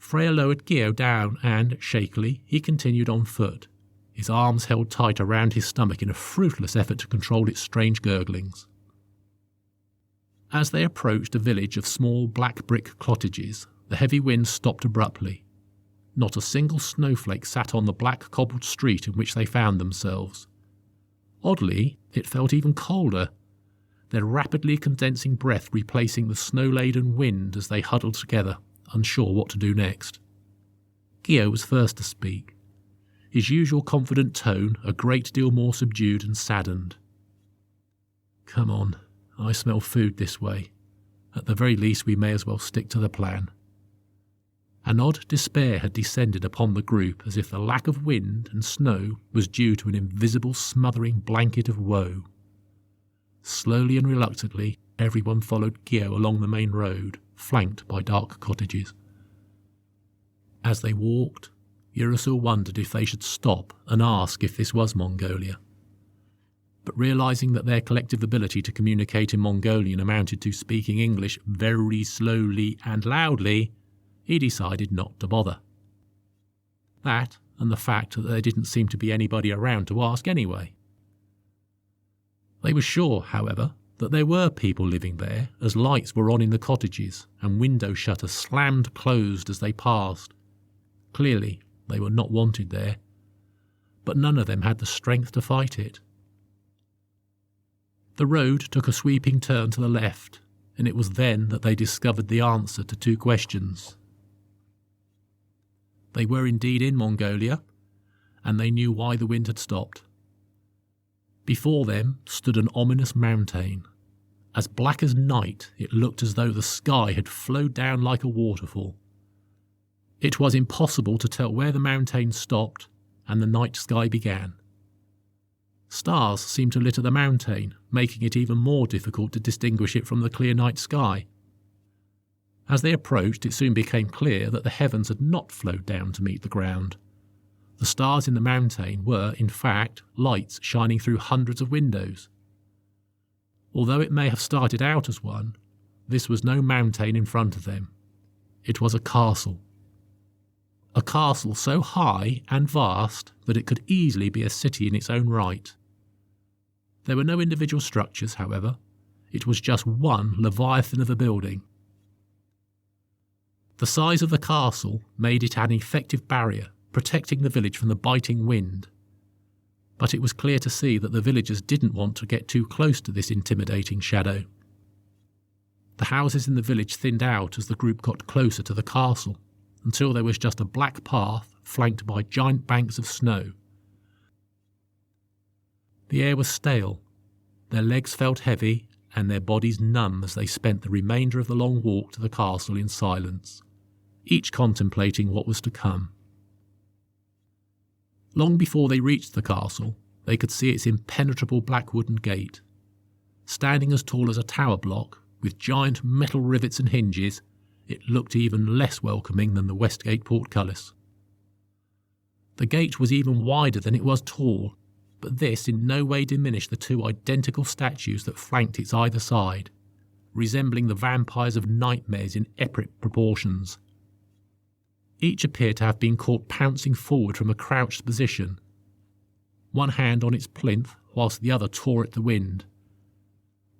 Freya lowered Gio down and, shakily, he continued on foot, his arms held tight around his stomach in a fruitless effort to control its strange gurglings. As they approached a village of small black brick cottages, the heavy wind stopped abruptly. Not a single snowflake sat on the black cobbled street in which they found themselves. Oddly, it felt even colder, their rapidly condensing breath replacing the snow-laden wind as they huddled together, unsure what to do next. Gio was first to speak, his usual confident tone a great deal more subdued and saddened. "Come on, I smell food this way. At the very least we may as well stick to the plan." An odd despair had descended upon the group, as if the lack of wind and snow was due to an invisible smothering blanket of woe. Slowly and reluctantly, everyone followed Gio along the main road, flanked by dark cottages. As they walked, Urisul wondered if they should stop and ask if this was Mongolia. But realising that their collective ability to communicate in Mongolian amounted to speaking English very slowly and loudly, he decided not to bother. That, and the fact that there didn't seem to be anybody around to ask anyway. They were sure, however, that there were people living there, as lights were on in the cottages and window shutters slammed closed as they passed. Clearly, they were not wanted there, but none of them had the strength to fight it. The road took a sweeping turn to the left, and it was then that they discovered the answer to two questions. They were indeed in Mongolia, and they knew why the wind had stopped. Before them stood an ominous mountain. As black as night, it looked as though the sky had flowed down like a waterfall. It was impossible to tell where the mountain stopped and the night sky began. Stars seemed to litter the mountain, making it even more difficult to distinguish it from the clear night sky. As they approached, it soon became clear that the heavens had not flowed down to meet the ground. The stars in the mountain were, in fact, lights shining through hundreds of windows. Although it may have started out as one, this was no mountain in front of them. It was a castle. A castle so high and vast that it could easily be a city in its own right. There were no individual structures, however. It was just one leviathan of a building. The size of the castle made it an effective barrier, protecting the village from the biting wind. But it was clear to see that the villagers didn't want to get too close to this intimidating shadow. The houses in the village thinned out as the group got closer to the castle, until there was just a black path flanked by giant banks of snow. The air was stale, their legs felt heavy, and their bodies numb as they spent the remainder of the long walk to the castle in silence, each contemplating what was to come. Long before they reached the castle, they could see its impenetrable black wooden gate. Standing as tall as a tower block, with giant metal rivets and hinges, it looked even less welcoming than the Westgate portcullis. The gate was even wider than it was tall, but this in no way diminished the two identical statues that flanked its either side, resembling the vampires of nightmares in epic proportions. Each appeared to have been caught pouncing forward from a crouched position, one hand on its plinth whilst the other tore at the wind.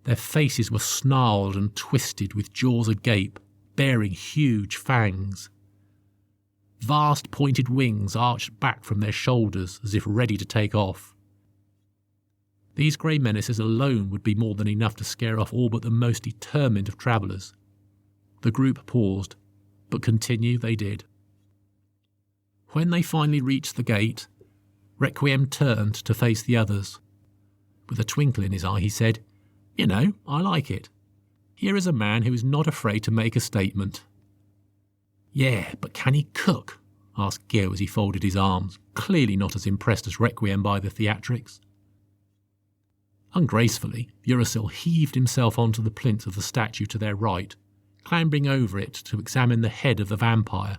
Their faces were snarled and twisted with jaws agape, bearing huge fangs. Vast pointed wings arched back from their shoulders as if ready to take off. These grey menaces alone would be more than enough to scare off all but the most determined of travellers. The group paused, but continue they did. When they finally reached the gate, Requiem turned to face the others. With a twinkle in his eye, he said, "You know, I like it. Here is a man who is not afraid to make a statement." "Yeah, but can he cook?" asked Gio as he folded his arms, clearly not as impressed as Requiem by the theatrics. Ungracefully, Urisul heaved himself onto the plinth of the statue to their right, clambering over it to examine the head of the vampire.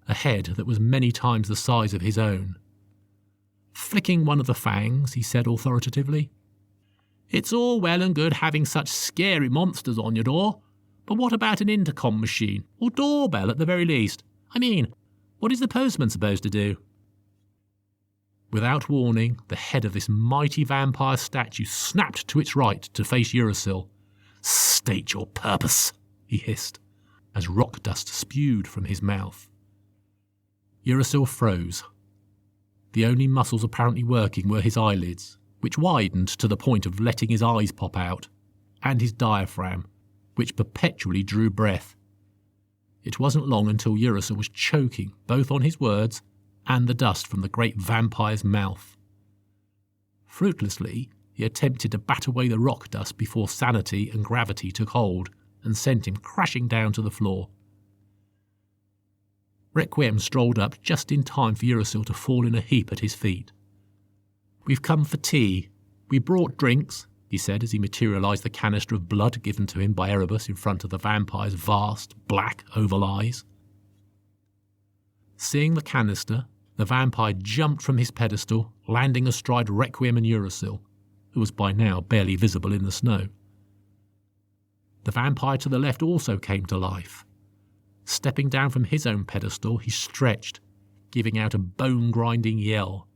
A head that was many times the size of his own. Flicking one of the fangs, he said authoritatively, "It's all well and good having such scary monsters on your door, but what about an intercom machine, or doorbell at the very least? I mean, what is the postman supposed to do? Without warning, the head of this mighty vampire statue snapped to its right to face Urasil. "State your purpose," he hissed, as rock dust spewed from his mouth. Urasil froze. The only muscles apparently working were his eyelids, which widened to the point of letting his eyes pop out, and his diaphragm, which perpetually drew breath. It wasn't long until Urasil was choking both on his words and the dust from the great vampire's mouth. Fruitlessly, he attempted to bat away the rock dust before sanity and gravity took hold and sent him crashing down to the floor. Requiem strolled up just in time for Urasil to fall in a heap at his feet. "We've come for tea. We brought drinks," he said as he materialised the canister of blood given to him by Erebus in front of the vampire's vast, black, oval eyes. Seeing the canister, the vampire jumped from his pedestal, landing astride Requiem and Urasil, who was by now barely visible in the snow. The vampire to the left also came to life. Stepping down from his own pedestal, he stretched, giving out a bone-grinding yell.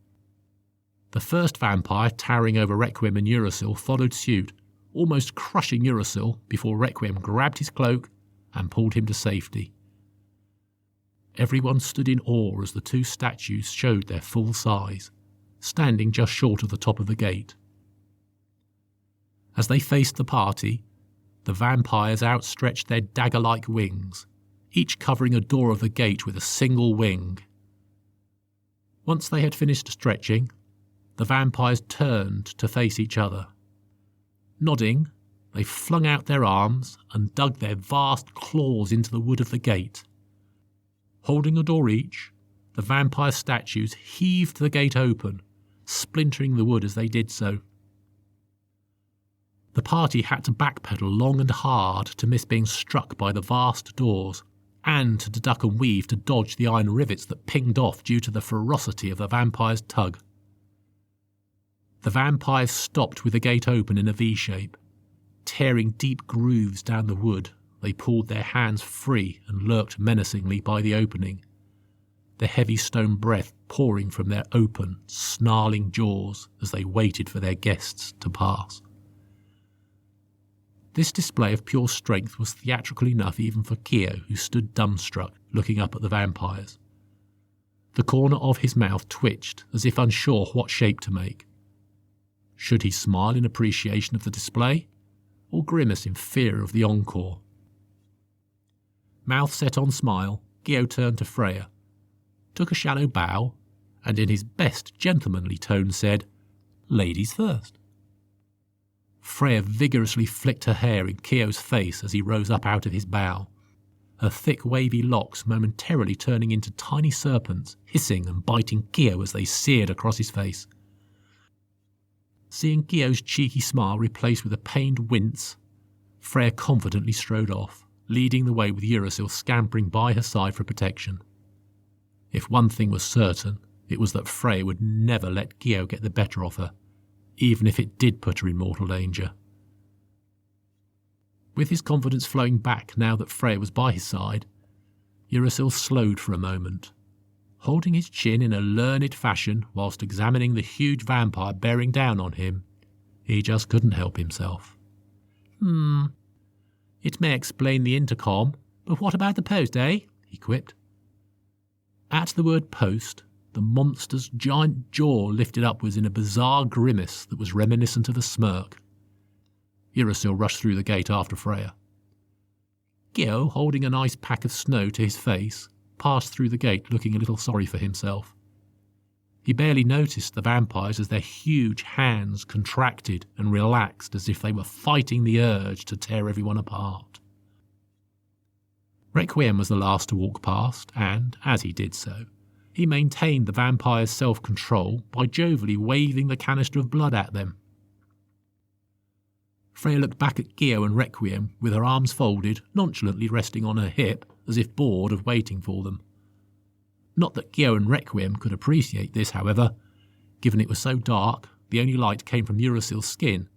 The first vampire, towering over Requiem and Urasil, followed suit, almost crushing Urasil before Requiem grabbed his cloak and pulled him to safety. Everyone stood in awe as the two statues showed their full size, standing just short of the top of the gate. As they faced the party, the vampires outstretched their dagger-like wings, each covering a door of the gate with a single wing. Once they had finished stretching, the vampires turned to face each other. Nodding, they flung out their arms and dug their vast claws into the wood of the gate. Holding a door each, the vampire statues heaved the gate open, splintering the wood as they did so. The party had to backpedal long and hard to miss being struck by the vast doors, and to duck and weave to dodge the iron rivets that pinged off due to the ferocity of the vampire's tug. The vampires stopped with the gate open in a V-shape. Tearing deep grooves down the wood, they pulled their hands free and lurked menacingly by the opening, the heavy stone breath pouring from their open, snarling jaws as they waited for their guests to pass. This display of pure strength was theatrical enough even for Keo, who stood dumbstruck, looking up at the vampires. The corner of his mouth twitched, as if unsure what shape to make. Should he smile in appreciation of the display, or grimace in fear of the encore? Mouth set on smile, Keo turned to Freya, took a shallow bow, and in his best gentlemanly tone said, "Ladies first." Freya vigorously flicked her hair in Keo's face as he rose up out of his bow, her thick wavy locks momentarily turning into tiny serpents, hissing and biting Keo as they seared across his face. Seeing Keo's cheeky smile replaced with a pained wince, Freya confidently strode off, leading the way with Urasil scampering by her side for protection. If one thing was certain, it was that Freya would never let Keo get the better of her, even if it did put her in mortal danger. With his confidence flowing back now that Freya was by his side, Urasil slowed for a moment, holding his chin in a learned fashion whilst examining the huge vampire bearing down on him. He just couldn't help himself. It may explain the intercom, but what about the post, eh?" he quipped. At the word post, the monster's giant jaw lifted upwards in a bizarre grimace that was reminiscent of a smirk. Urasil rushed through the gate after Freya. Keo, holding an ice pack of snow to his face, passed through the gate looking a little sorry for himself. He barely noticed the vampires as their huge hands contracted and relaxed as if they were fighting the urge to tear everyone apart. Requiem was the last to walk past, and, as he did so, he maintained the vampire's self-control by jovially waving the canister of blood at them. Freya looked back at Keo and Requiem with her arms folded, nonchalantly resting on her hip, as if bored of waiting for them. Not that Keo and Requiem could appreciate this, however. Given it was so dark, the only light came from Urasil's skin,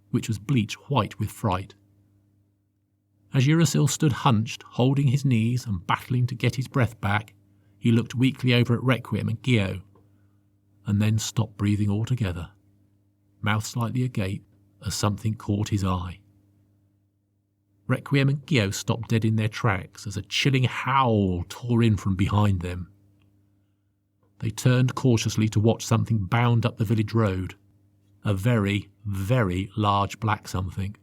which was bleached white with fright. As Uracil stood hunched, holding his knees and battling to get his breath back, he looked weakly over at Requiem and Gio, and then stopped breathing altogether, mouth slightly agape as something caught his eye. Requiem and Gio stopped dead in their tracks as a chilling howl tore in from behind them. They turned cautiously to watch something bound up the village road, a very, very large black something.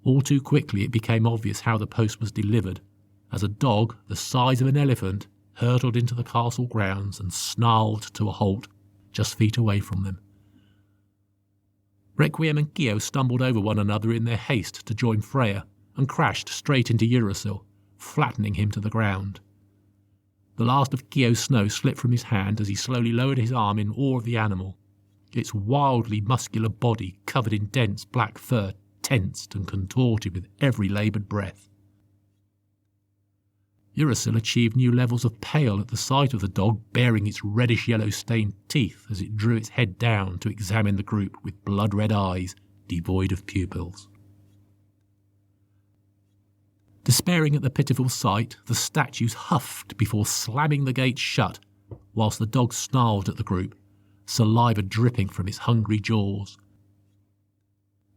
All too quickly it became obvious how the post was delivered, as a dog the size of an elephant hurtled into the castle grounds and snarled to a halt just feet away from them. Requiem and Gio stumbled over one another in their haste to join Freya and crashed straight into Uracil, flattening him to the ground. The last of Gio's snow slipped from his hand as he slowly lowered his arm in awe of the animal, its wildly muscular body covered in dense black fur tensed and contorted with every laboured breath. Uracil achieved new levels of pale at the sight of the dog baring its reddish-yellow stained teeth as it drew its head down to examine the group with blood-red eyes devoid of pupils. Despairing at the pitiful sight, the statues huffed before slamming the gates shut, whilst the dog snarled at the group, saliva dripping from its hungry jaws.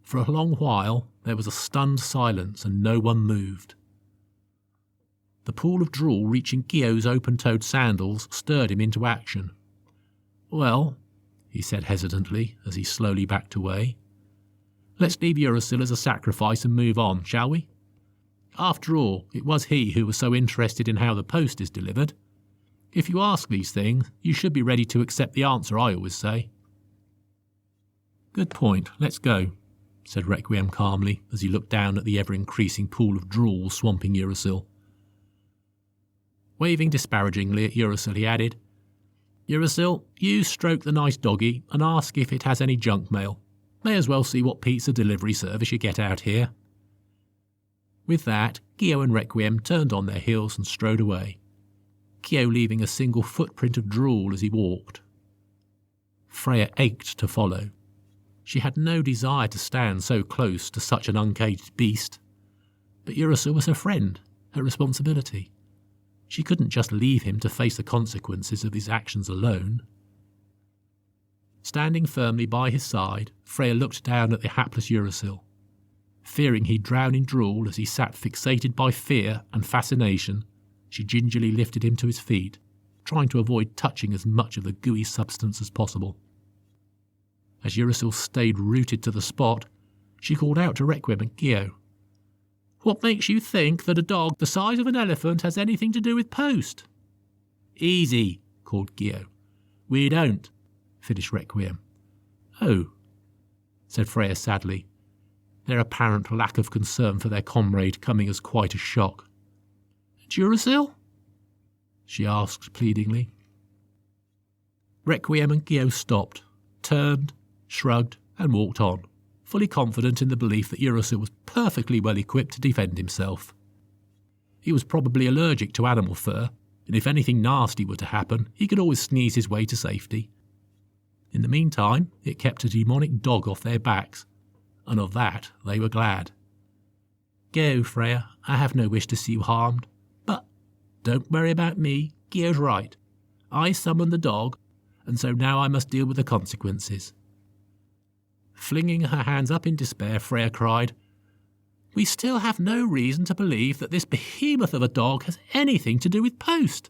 For a long while there was a stunned silence and no one moved. The pool of drool reaching Gio's open-toed sandals stirred him into action. "Well," he said hesitantly as he slowly backed away, "let's leave Uracil as a sacrifice and move on, shall we? After all, it was he who was so interested in how the post is delivered. If you ask these things, you should be ready to accept the answer I always say." "Good point, let's go," said Requiem calmly as he looked down at the ever-increasing pool of drool swamping Uracil. Waving disparagingly at Uracil, he added, "Uracil, you stroke the nice doggy and ask if it has any junk mail. May as well see what pizza delivery service you get out here." With that, Gio and Requiem turned on their heels and strode away, Gio leaving a single footprint of drool as he walked. Freya ached to follow. She had no desire to stand so close to such an uncaged beast, but Uracil was her friend, her responsibility. She couldn't just leave him to face the consequences of his actions alone. Standing firmly by his side, Freya looked down at the hapless Uracil. Fearing he'd drown in drool as he sat fixated by fear and fascination, she gingerly lifted him to his feet, trying to avoid touching as much of the gooey substance as possible. As Uracil stayed rooted to the spot, she called out to Requiem and Gio. "What makes you think that a dog the size of an elephant has anything to do with post?" "Easy," called Gio. "We don't," finished Requiem. "Oh," said Freya sadly, their apparent lack of concern for their comrade coming as quite a shock. "Uracil?" she asked pleadingly. Requiem and Gio stopped, turned, shrugged, and walked on, fully confident in the belief that Uracil was perfectly well equipped to defend himself. He was probably allergic to animal fur, and if anything nasty were to happen, he could always sneeze his way to safety. In the meantime, it kept a demonic dog off their backs, and of that they were glad. "Go, Freya, I have no wish to see you harmed, but don't worry about me, Gio's right. I summoned the dog, and so now I must deal with the consequences." Flinging her hands up in despair, Freya cried, "We still have no reason to believe that this behemoth of a dog has anything to do with post.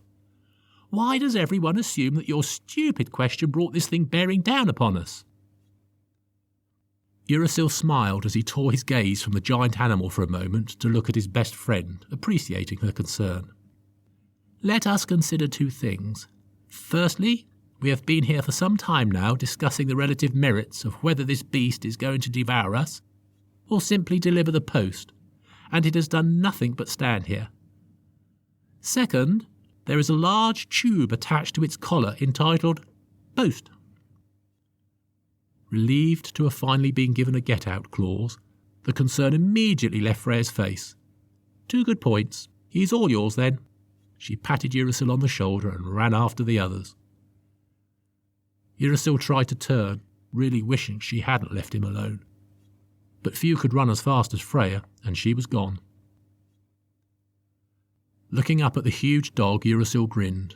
Why does everyone assume that your stupid question brought this thing bearing down upon us?" Uracil smiled as he tore his gaze from the giant animal for a moment to look at his best friend, appreciating her concern. "Let us consider two things. Firstly, we have been here for some time now discussing the relative merits of whether this beast is going to devour us or simply deliver the post, and it has done nothing but stand here. Second, there is a large tube attached to its collar entitled Post." Relieved to have finally been given a get-out clause, the concern immediately left Freya's face. "Two good points. He's all yours then." She patted Uracil on the shoulder and ran after the others. Uracil tried to turn, really wishing she hadn't left him alone. But few could run as fast as Freya, and she was gone, Looking up at the huge dog, Urasil grinned.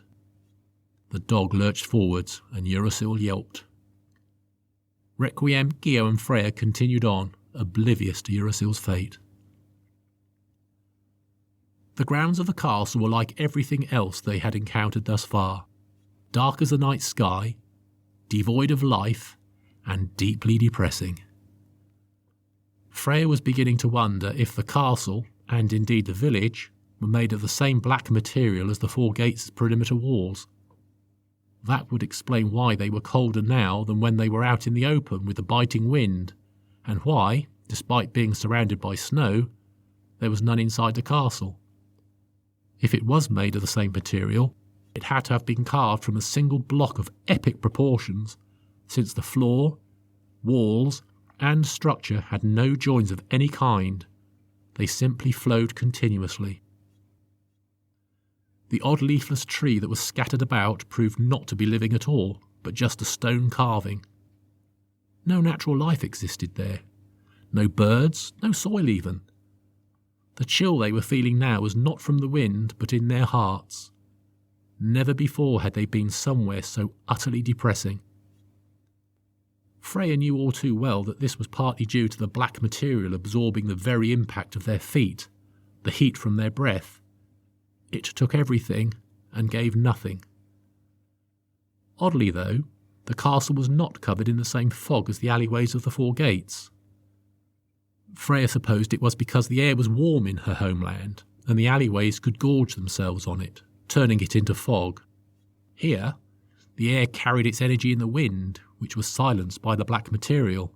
The dog lurched forwards, and Urasil yelped. Requiem, Gio and Freya continued on, oblivious to Urasil's fate. The grounds of the castle were like everything else they had encountered thus far, dark as the night sky, devoid of life, and deeply depressing. Freya was beginning to wonder if the castle, and indeed the village, were made of the same black material as the Four Gates' perimeter walls. That would explain why they were colder now than when they were out in the open with the biting wind, and why, despite being surrounded by snow, there was none inside the castle. If it was made of the same material, it had to have been carved from a single block of epic proportions, since the floor, walls, and structure had no joins of any kind. They simply flowed continuously. The odd leafless tree that was scattered about proved not to be living at all, but just a stone carving. No natural life existed there. No birds, no soil even. The chill they were feeling now was not from the wind, but in their hearts. Never before had they been somewhere so utterly depressing. Freya knew all too well that this was partly due to the black material absorbing the very impact of their feet, the heat from their breath. It took everything and gave nothing. Oddly, though, the castle was not covered in the same fog as the alleyways of the Four Gates. Freya supposed it was because the air was warm in her homeland, and the alleyways could gorge themselves on it, turning it into fog. Here, the air carried its energy in the wind, which was silenced by the black material.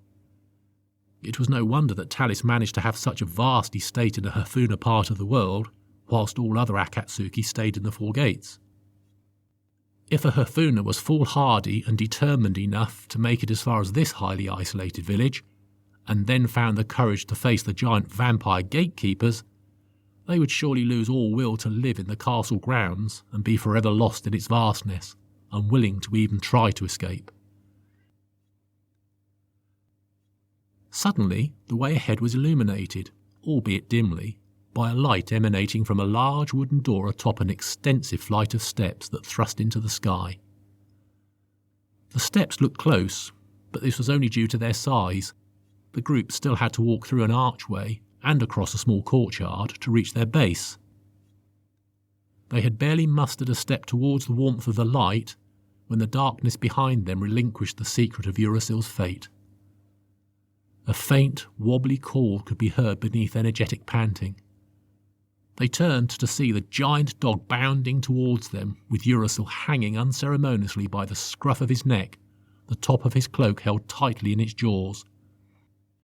It was no wonder that Talis managed to have such a vast estate in the Hafuna part of the world, whilst all other Akatsuki stayed in the Four Gates. If a Hafuna was foolhardy and determined enough to make it as far as this highly isolated village, and then found the courage to face the giant vampire gatekeepers, they would surely lose all will to live in the castle grounds and be forever lost in its vastness, unwilling to even try to escape. Suddenly, the way ahead was illuminated, albeit dimly, by a light emanating from a large wooden door atop an extensive flight of steps that thrust into the sky. The steps looked close, but this was only due to their size. The group still had to walk through an archway and across a small courtyard to reach their base. They had barely mustered a step towards the warmth of the light when the darkness behind them relinquished the secret of Urasil's fate. A faint, wobbly call could be heard beneath energetic panting. They turned to see the giant dog bounding towards them, with Urasil hanging unceremoniously by the scruff of his neck, the top of his cloak held tightly in its jaws.